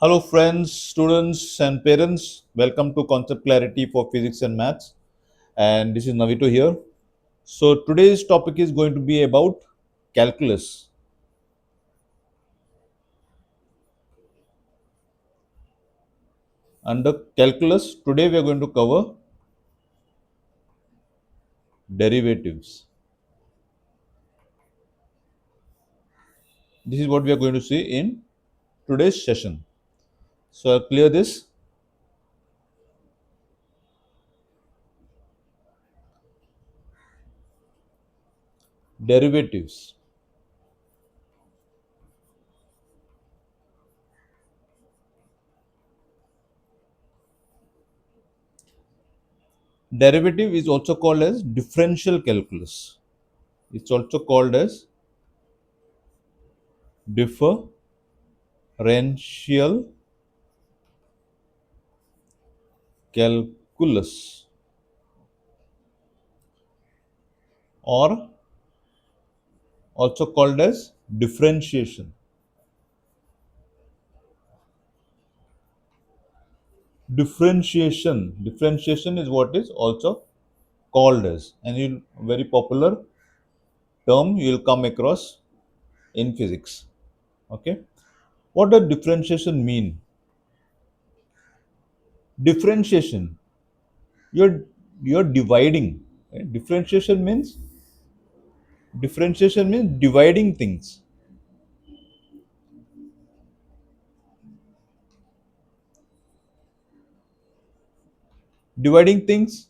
Hello, friends, students, and parents. Welcome to Concept Clarity for Physics and Maths. And this is Navito here. So, today's topic is going to be about calculus. Under calculus, today we are going to cover derivatives. This is what we are going to see in today's session. So, I'll clear this. Derivatives. Derivative is also called as differential calculus. It's also called as differential calculus or also called as differentiation. Differentiation is what is also called as, and you very popular term you will come across in physics. Okay, what does differentiation mean? Differentiation, you're you're dividing. Right? Differentiation means dividing things. Dividing things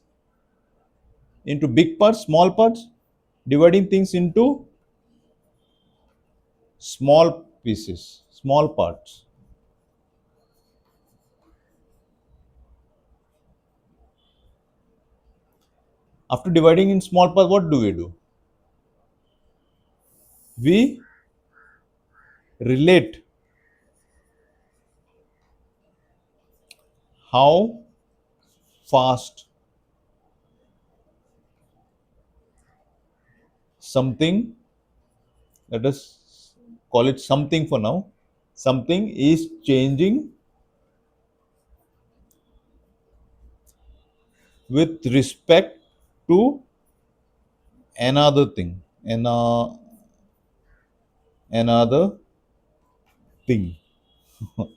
into big parts, small parts, dividing things into small pieces, small parts. After dividing in small parts, what do? We relate how fast something, let us call it something for now, something is changing with respect to another thing, another thing. You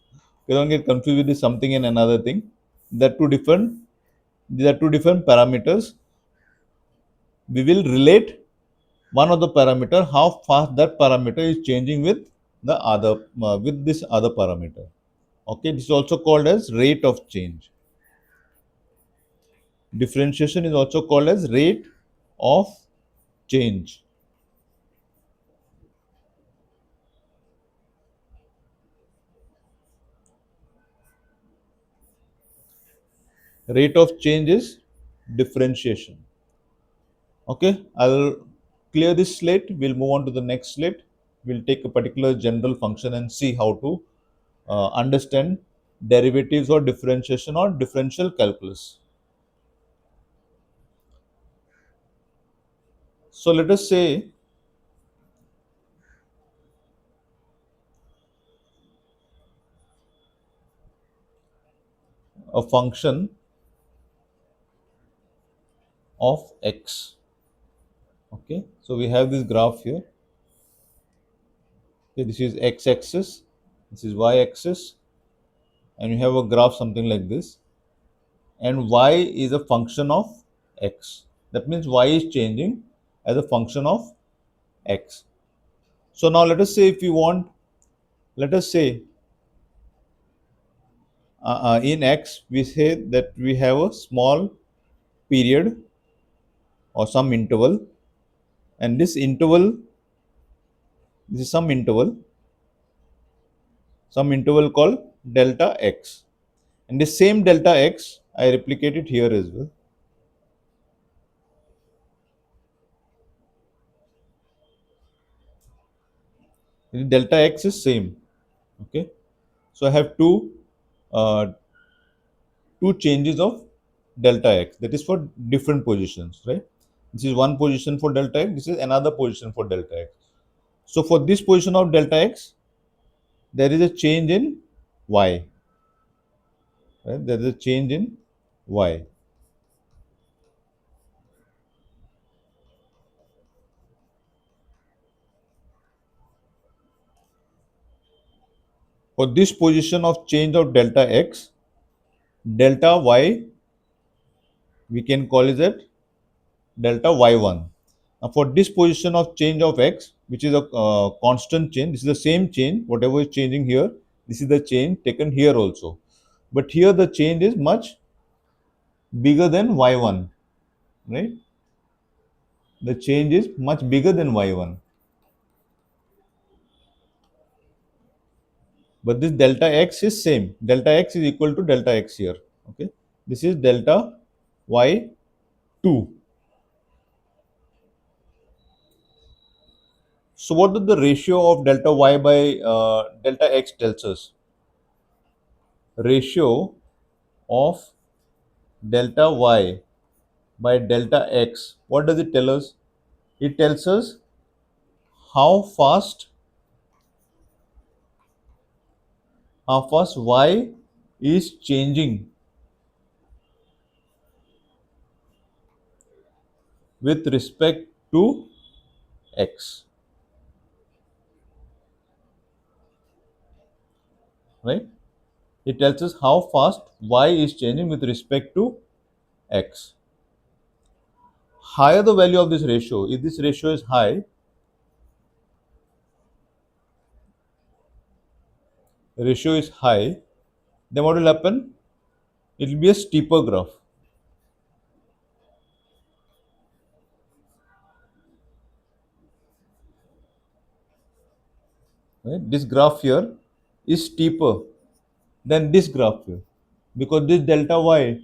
don't get confused with this something and another thing. They're two different. These are two different parameters. We will relate one of the parameter how fast that parameter is changing with the other with this other parameter. Okay, this is also called as rate of change. Differentiation is also called as rate of change. Rate of change is differentiation. Okay, I'll clear this slate. We'll move on to the next slate. We'll take a particular general function and see how to understand derivatives or differentiation or differential calculus. So let us say a function of x. Okay, so we have this graph here. Okay, this is x-axis, this is y-axis, and you have a graph something like this, and y is a function of x. That means y is changing as a function of x. So now let us say if we want, let us say in x we say that we have a small period or some interval, and this interval, this is some interval called delta x, and the same delta x I replicate it here as well. Delta x is same. Okay, so I have uh, two changes of delta x, that is for different positions, right? This is one position for delta x, this is another position for delta x. So for this position of delta x there is a change in y. Right? There is a change in y. For this position of change of delta x, delta y we can call it that delta y1. Now for this position of change of x, which is a constant change, this is the same change, whatever is changing here, this is the change taken here also. But here the change is much bigger than y1, right? The change is much bigger than y1. But this delta x is same. Delta x is equal to delta x here. Okay. This is delta y2. So what is the ratio of delta y by delta x tells us? Ratio of delta y by delta x. What does it tell us? It tells us how fast y is changing with respect to x, right? It tells us how fast y is changing with respect to x. Higher the value of this ratio, if this ratio is high, then what will happen? It will be a steeper graph. Right? This graph here is steeper than this graph here because this delta y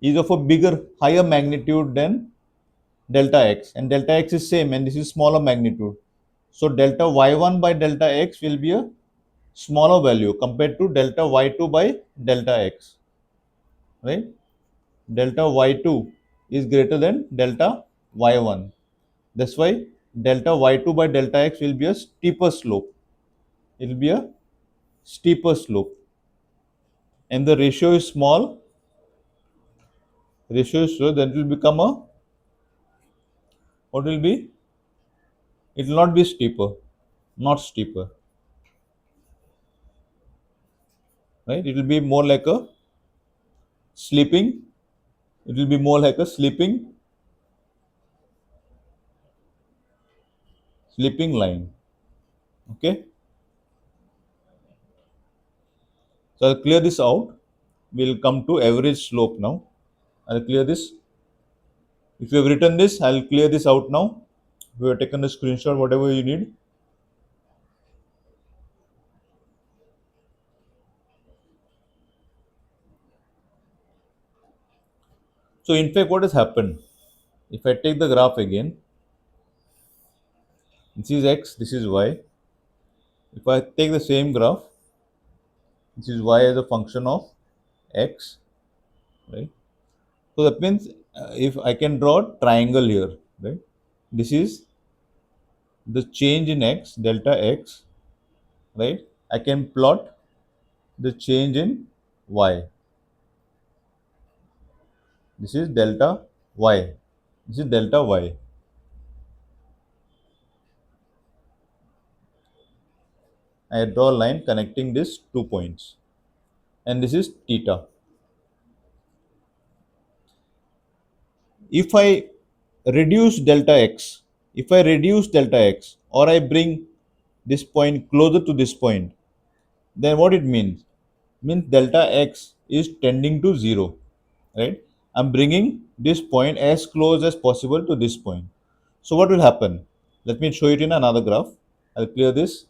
is of a bigger, higher magnitude than delta x, and delta x is same, and this is smaller magnitude. So delta y1 by delta x will be a smaller value compared to delta y2 by delta x, right? Delta y2 is greater than delta y1. That's why delta y2 by delta x will be a steeper slope. It will be a steeper slope. And the ratio is small, then it will become a, what will be? It will not be steeper, not steeper, right? It will be more like a sleeping, it will be more like a sleeping line. Okay. So I'll clear this out. We'll come to average slope now. I'll clear this. If you have written this, I'll clear this out now. If you have taken a screenshot, whatever you need. So in fact, what has happened? If I take the graph again, this is x, this is y. If I take the same graph, this is y as a function of x, right? So that means if I can draw a triangle here, right? This is the change in x, delta x, right? I can plot the change in y. This is delta y. This is delta y. I draw a line connecting these 2 points, and this is theta. If I reduce delta x, if I reduce delta x or I bring this point closer to this point, then what it means? Means delta x is tending to 0, right? I'm bringing this point as close as possible to this point. So what will happen? Let me show it in another graph. I'll clear this.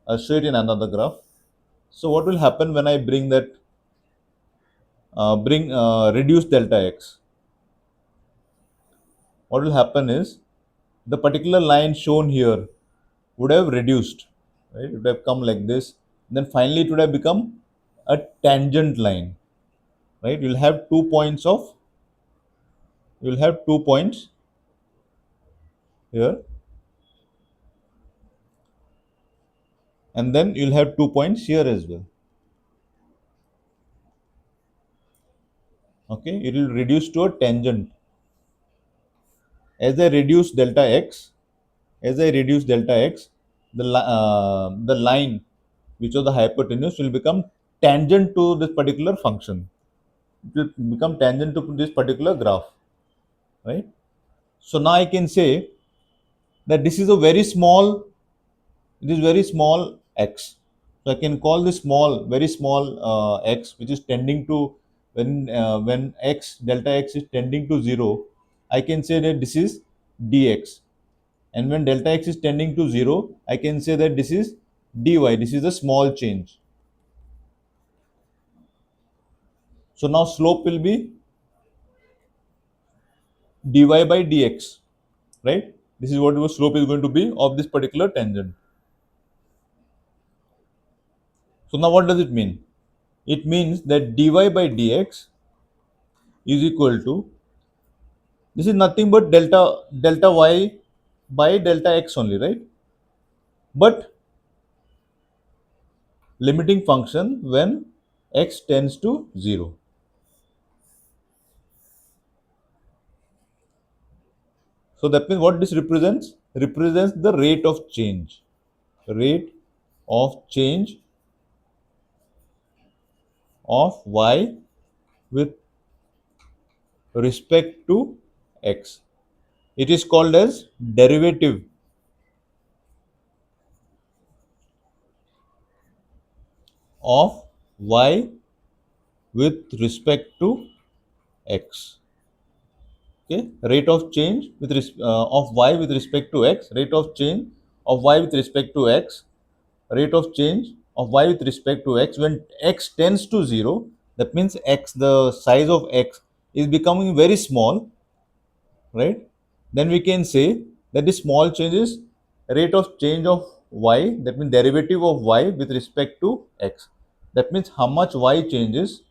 I'll show it in another graph. So what will happen when I bring that, reduce delta x? What will happen is the particular line shown here would have reduced, right? It would have come like this. Then finally it would have become a tangent line, right? You'll have 2 points here, and then you'll have 2 points here as well. Okay, it will reduce to a tangent. As I reduce delta x, as I reduce delta x, the line which was the hypotenuse will become tangent to this particular function. It will become tangent to this particular graph, right? So now I can say that this is a very small, it is very small x. So I can call this small, very small x, which is tending to when x delta x is tending to 0, I can say that this is dx. And when delta x is tending to 0, I can say that this is dy. This is a small change. So now slope will be dy by dx, right? This is what your slope is going to be of this particular tangent. So now what does it mean? It means that dy by dx is equal to, this is nothing but delta y by delta x only, right? But limiting function when x tends to 0. So that means what this represents? Represents the rate of change. Rate of change of y with respect to x. It is called as derivative of y with respect to x. Okay, rate of change of y with respect to x, rate of change of y with respect to x, rate of change of y with respect to x when x tends to 0. That means x, the size of x is becoming very small, right? Then we can say that the small change is rate of change of y, that means derivative of y with respect to x. That means how much y changes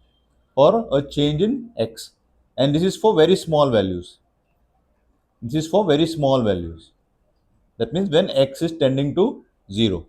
for a change in x, and this is for very small values. This is for very small values. That means when x is tending to 0.